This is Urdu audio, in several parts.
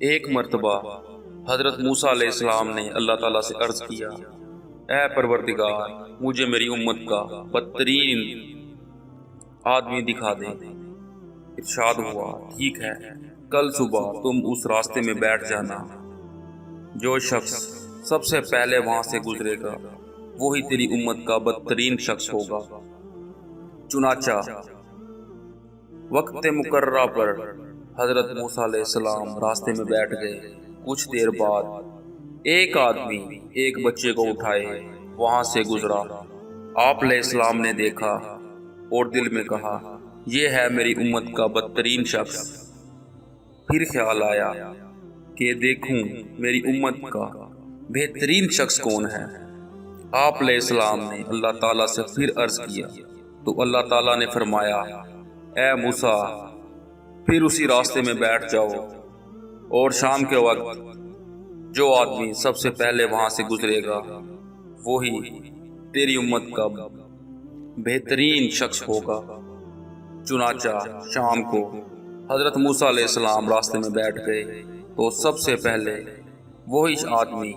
ایک مرتبہ حضرت موسیٰ علیہ السلام نے اللہ تعالیٰ سے عرض کیا، اے پروردگار، مجھے میری امت کا بدترین آدمی دکھا دے۔ ارشاد ہوا، ٹھیک ہے، کل صبح تم اس راستے میں بیٹھ جانا، جو شخص سب سے پہلے وہاں سے گزرے گا وہی تیری امت کا بدترین شخص ہوگا۔ چنانچہ وقت مقررہ پر حضرت موسیٰ علیہ السلام راستے میں بیٹھ گئے۔ کچھ دیر بعد ایک آدمی ایک بچے کو اٹھائے وہاں سے گزرا۔ آپ علیہ السلام نے دیکھا اور دل میں کہا، یہ ہے میری امت کا بدترین شخص۔ پھر خیال آیا کہ دیکھوں میری امت کا بہترین شخص کون ہے۔ آپ علیہ السلام نے اللہ تعالیٰ سے پھر عرض کیا تو اللہ تعالیٰ نے فرمایا، اے موسیٰ، پھر اسی راستے میں بیٹھ جاؤ، اور شام کے وقت جو آدمی سب سے پہلے وہاں سے گزرے گا وہی تیری امت کا بہترین شخص ہوگا۔ چنانچہ شام کو حضرت موسیٰ علیہ السلام راستے میں بیٹھ گئے تو سب سے پہلے وہی آدمی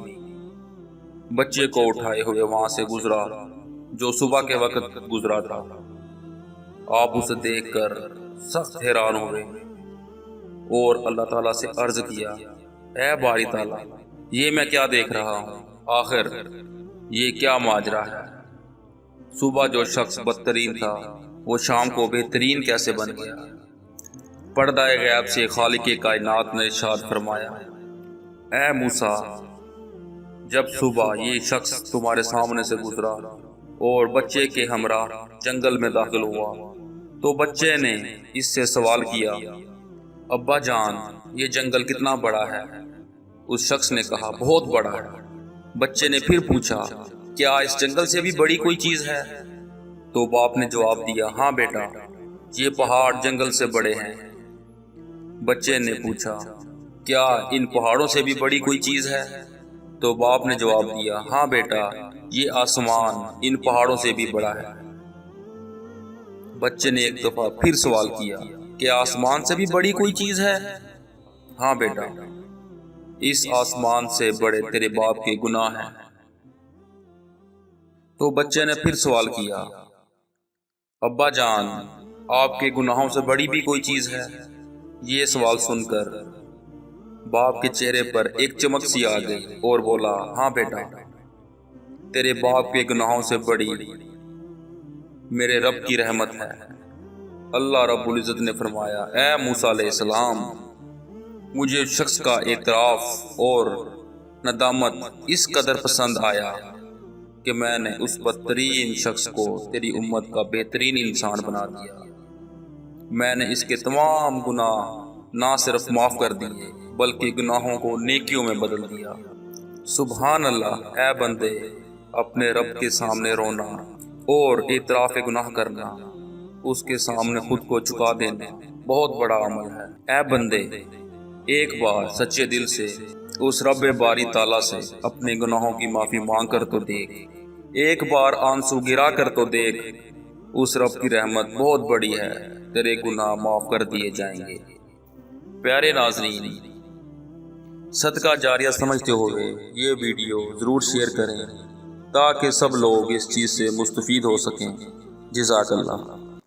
بچے کو اٹھائے ہوئے وہاں سے گزرا جو صبح کے وقت گزرا تھا۔ آپ اسے دیکھ کر سخت حیران ہوئے اور اللہ تعالیٰ سے عرض کیا، اے باری تعالیٰ، یہ میں کیا دیکھ رہا ہوں؟ آخر یہ کیا ماجرا ہے؟ صبح جو شخص بدترین تھا وہ شام کو بہترین کیسے بن گیا؟ پردہ غیب سے خالق کائنات نے ارشاد فرمایا، اے موسیٰ، جب صبح یہ شخص تمہارے سامنے سے گزرا اور بچے کے ہمراہ جنگل میں داخل ہوا تو بچے نے اس سے سوال کیا، ابا جان، یہ جنگل کتنا بڑا ہے؟ اس شخص نے کہا، بہت بڑا ہے۔ بچے نے پھر پوچھا، کیا اس جنگل سے بھی بڑی کوئی چیز ہے؟ تو باپ نے جواب دیا، ہاں بیٹا، یہ پہاڑ جنگل سے بڑے ہیں۔ بچے نے پوچھا، کیا ان پہاڑوں سے بھی بڑی کوئی چیز ہے؟ تو باپ نے جواب دیا، ہاں بیٹا، یہ آسمان ان پہاڑوں سے بھی بڑا ہے۔ بچے نے ایک دفعہ پھر سوال کیا، کیا آسمان سے بھی بڑی کوئی چیز ہے؟ ہاں بیٹا، اس آسمان سے بڑے تیرے باپ کے گناہ ہیں۔ تو بچے نے پھر سوال کیا، ابا جان، آپ کے گناہوں سے بڑی بھی کوئی چیز ہے؟ یہ سوال سن کر باپ کے چہرے پر ایک چمک سی آ گئی اور بولا، ہاں بیٹا، تیرے باپ کے گناہوں سے بڑی میرے رب کی رحمت ہے۔ اللہ رب العزت نے فرمایا، اے موسیٰ علیہ السلام، مجھے اس شخص کا اعتراف اور ندامت اس قدر پسند آیا کہ میں نے اس بدترین شخص کو تیری امت کا بہترین انسان بنا دیا۔ میں نے اس کے تمام گناہ نہ صرف معاف کر دیے بلکہ گناہوں کو نیکیوں میں بدل دیا۔ سبحان اللہ، اے بندے، اپنے رب کے سامنے رونا اور اعتراف گناہ کرنا، اس کے سامنے خود کو جھکا دینا بہت بڑا عمل ہے۔ اے بندے، ایک بار سچے دل سے اس رب باری تعالیٰ سے اپنے گناہوں کی معافی مانگ کر تو دیکھ، ایک بار آنسو گرا کر تو دیکھ، اس رب کی رحمت بہت بڑی ہے، تیرے گناہ معاف کر دیے جائیں گے۔ پیارے ناظرین، صدقہ جاریہ سمجھتے ہوئے یہ ویڈیو ضرور شیئر کریں تاکہ سب لوگ اس چیز سے مستفید ہو سکیں۔ جزاک اللہ۔